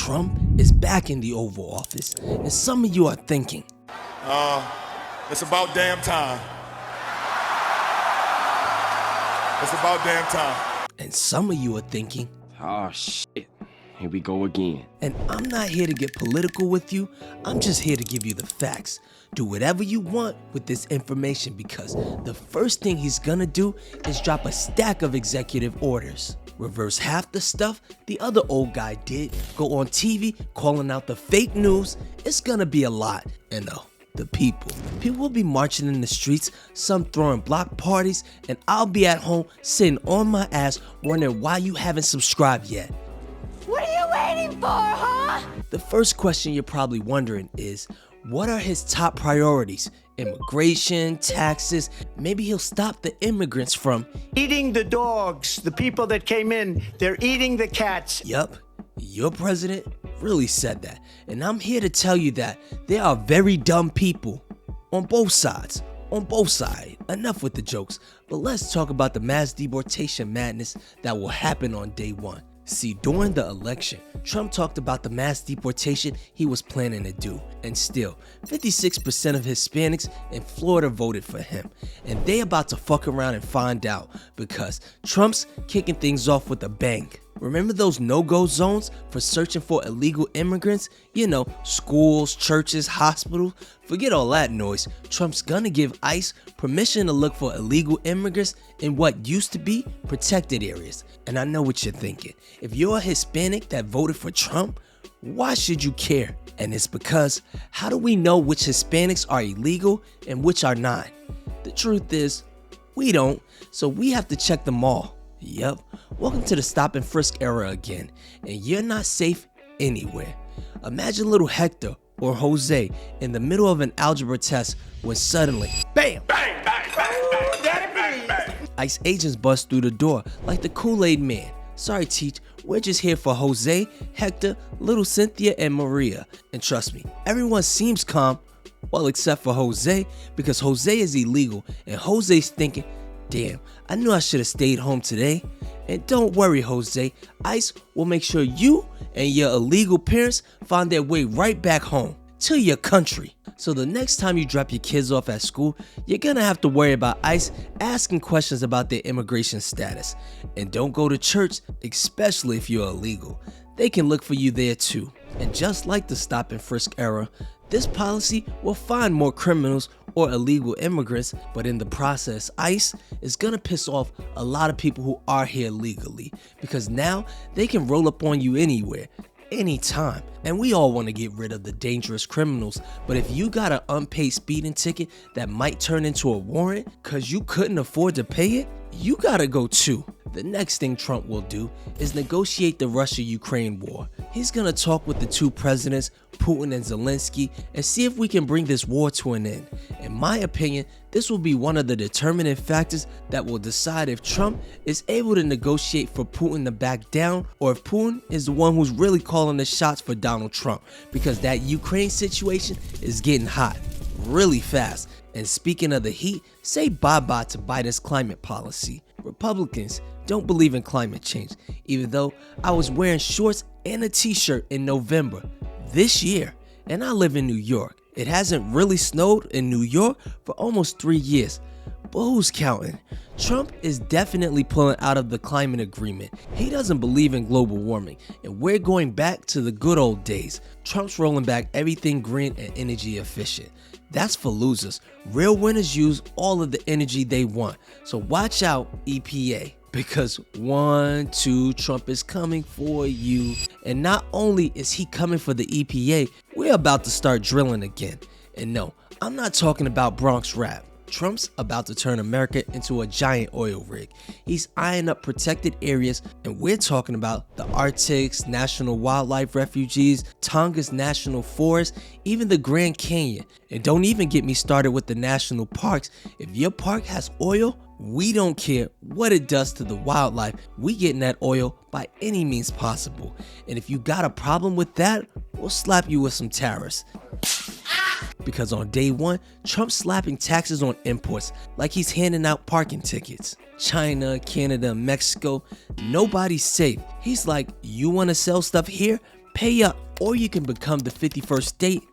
Trump is back in the Oval Office, and some of you are thinking, it's about damn time. It's about damn time. And some of you are thinking, oh shit, here we go again. And I'm not here to get political with you, I'm just here to give you the facts. Do whatever you want with this information because the first thing he's gonna do is drop a stack of executive orders. Reverse half the stuff the other old guy did, go on TV calling out the fake news. It's gonna be a lot. And the people will be marching in the streets, some throwing block parties, and I'll be at home sitting on my ass wondering why you haven't subscribed yet. What are you waiting for, huh? The first question you're probably wondering is, what are his top priorities? Immigration, taxes, maybe he'll stop the immigrants from eating the dogs, the people that came in, they're eating the cats. Yup, your president really said that. And I'm here to tell you that there are very dumb people on both sides. Enough with the jokes, but let's talk about the mass deportation madness that will happen on day one. See, during the election, Trump talked about the mass deportation he was planning to do, and still, 56% of Hispanics in Florida voted for him, and they about to fuck around and find out because Trump's kicking things off with a bang. Remember those no-go zones for searching for illegal immigrants? You know, schools, churches, hospitals. Forget all that noise. Trump's gonna give ICE permission to look for illegal immigrants in what used to be protected areas. And I know what you're thinking. If you're a Hispanic that voted for Trump, why should you care? And it's because, how do we know which Hispanics are illegal and which are not? The truth is, we don't, so we have to check them all. Yup, welcome to the stop and frisk era again, and you're not safe anywhere. Imagine little Hector or Jose in the middle of an algebra test when suddenly, bam! Bang, bang, bang, bang, bang, bang, bang. ICE agents bust through the door like the Kool-Aid man. Sorry, Teach, we're just here for Jose, Hector, little Cynthia, and Maria. And trust me, everyone seems calm, well except for Jose, because Jose is illegal, and Jose's thinking, damn, I knew I should have stayed home today. And don't worry, Jose, ICE will make sure you and your illegal parents find their way right back home to your country. So the next time you drop your kids off at school, you're gonna have to worry about ICE asking questions about their immigration status. And don't go to church, especially if you're illegal. They can look for you there too. And just like the stop and frisk era, this policy will find more criminals or illegal immigrants, but in the process, ICE is gonna piss off a lot of people who are here legally, because now they can roll up on you anywhere, anytime. And we all want to get rid of the dangerous criminals, but if you got an unpaid speeding ticket that might turn into a warrant cause you couldn't afford to pay it, you gotta go too. The next thing Trump will do is negotiate the Russia-Ukraine war. He's gonna talk with the two presidents, Putin and Zelensky, and see if we can bring this war to an end. In my opinion, this will be one of the determining factors that will decide if Trump is able to negotiate for Putin to back down, or if Putin is the one who's really calling the shots for Donald Trump, because that Ukraine situation is getting hot really fast. And speaking of the heat, say bye-bye to Biden's climate policy. Republicans don't believe in climate change, even though I was wearing shorts and a t-shirt in November this year, and I live in New York. It hasn't really snowed in New York for almost 3 years, but who's counting? Trump is definitely pulling out of the climate agreement. He doesn't believe in global warming, and we're going back to the good old days. Trump's rolling back everything green and energy efficient. That's for losers. Real winners use all of the energy they want. So watch out, EPA. Because 1, 2, Trump is coming for you. And not only is he coming for the EPA, we're about to start drilling again. And no, I'm not talking about Bronx rap. Trump's about to turn America into a giant oil rig. He's eyeing up protected areas, and we're talking about the Arctic's National Wildlife Refuges, Tonga's National Forest, even the Grand Canyon. And don't even get me started with the national parks. If your park has oil, we don't care what it does to the wildlife. We getting that oil by any means possible. And if you got a problem with that, we'll slap you with some tariffs. Because on day one, Trump's slapping taxes on imports like he's handing out parking tickets. China, Canada, Mexico, nobody's safe. He's like, you want to sell stuff here? Pay up, or you can become the 51st state,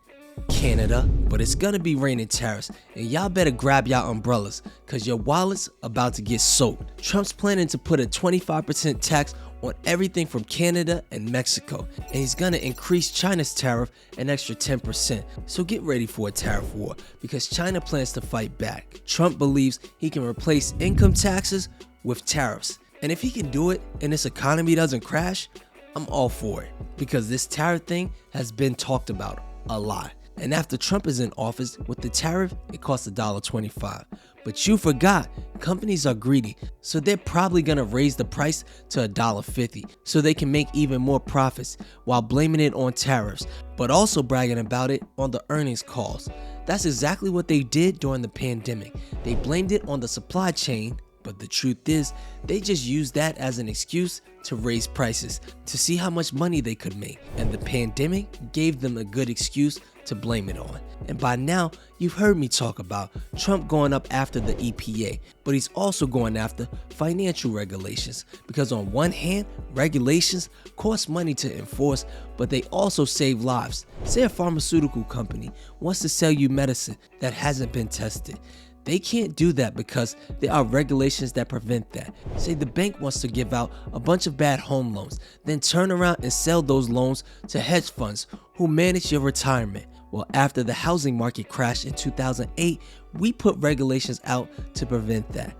Canada, but it's gonna be raining tariffs, and y'all better grab y'all umbrellas, cause your wallet's about to get soaked. Trump's planning to put a 25% tax on everything from Canada and Mexico, and he's gonna increase China's tariff an extra 10%. So get ready for a tariff war, because China plans to fight back. Trump believes he can replace income taxes with tariffs, and if he can do it and this economy doesn't crash, I'm all for it, because this tariff thing has been talked about a lot. And after Trump is in office, with the tariff, it costs $1.25. But you forgot, companies are greedy, so they're probably gonna raise the price to $1.50 so they can make even more profits while blaming it on tariffs, but also bragging about it on the earnings calls. That's exactly what they did during the pandemic. They blamed it on the supply chain, but the truth is, they just used that as an excuse to raise prices to see how much money they could make. And the pandemic gave them a good excuse to blame it on. And by now, you've heard me talk about Trump going up after the EPA, but he's also going after financial regulations, because on one hand, regulations cost money to enforce, but they also save lives. Say a pharmaceutical company wants to sell you medicine that hasn't been tested. They can't do that because there are regulations that prevent that. Say the bank wants to give out a bunch of bad home loans, then turn around and sell those loans to hedge funds who manage your retirement. Well, after the housing market crashed in 2008, we put regulations out to prevent that.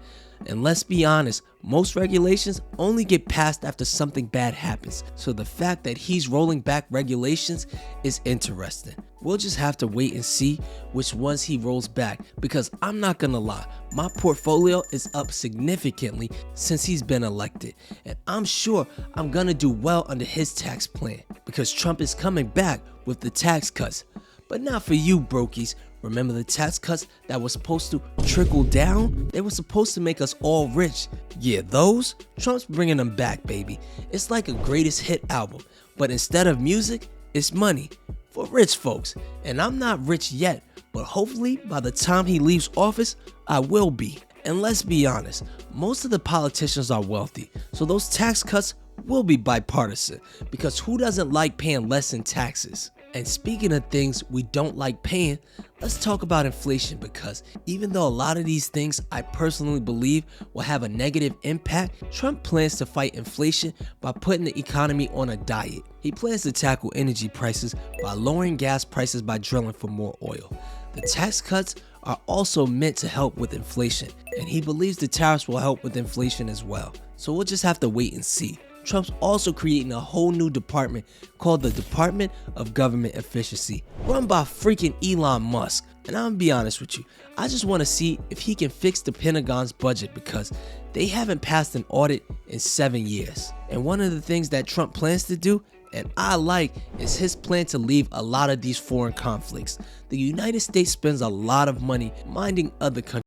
And let's be honest, most regulations only get passed after something bad happens. So the fact that he's rolling back regulations is interesting. We'll just have to wait and see which ones he rolls back, because I'm not gonna lie, my portfolio is up significantly since he's been elected, and I'm sure I'm gonna do well under his tax plan, because Trump is coming back with the tax cuts. But not for you brokies. Remember the tax cuts that were supposed to trickle down? They were supposed to make us all rich. Yeah, those? Trump's bringing them back, baby. It's like a greatest hit album, but instead of music, it's money for rich folks. And I'm not rich yet, but hopefully by the time he leaves office, I will be. And let's be honest, most of the politicians are wealthy, so those tax cuts will be bipartisan, because who doesn't like paying less in taxes? And speaking of things we don't like paying, let's talk about inflation, because even though a lot of these things I personally believe will have a negative impact, Trump plans to fight inflation by putting the economy on a diet. He plans to tackle energy prices by lowering gas prices by drilling for more oil. The tax cuts are also meant to help with inflation, and he believes the tariffs will help with inflation as well. So we'll just have to wait and see. Trump's also creating a whole new department called the Department of Government Efficiency, run by freaking Elon Musk. And I'm gonna be honest with you, I just want to see if he can fix the Pentagon's budget, because they haven't passed an audit in 7 years. And one of the things that Trump plans to do, and I like, is his plan to leave a lot of these foreign conflicts. The United States spends a lot of money minding other countries,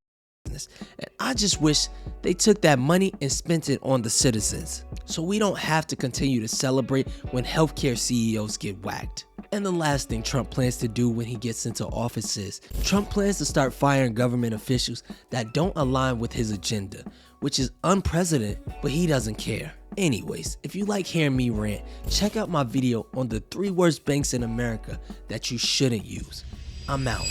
and I just wish they took that money and spent it on the citizens, so we don't have to continue to celebrate when healthcare CEOs get whacked. And the last thing Trump plans to do when he gets into office is Trump plans to start firing government officials that don't align with his agenda, which is unprecedented, but he doesn't care. Anyways, if you like hearing me rant, check out my video on the 3 worst banks in America that you shouldn't use. I'm out.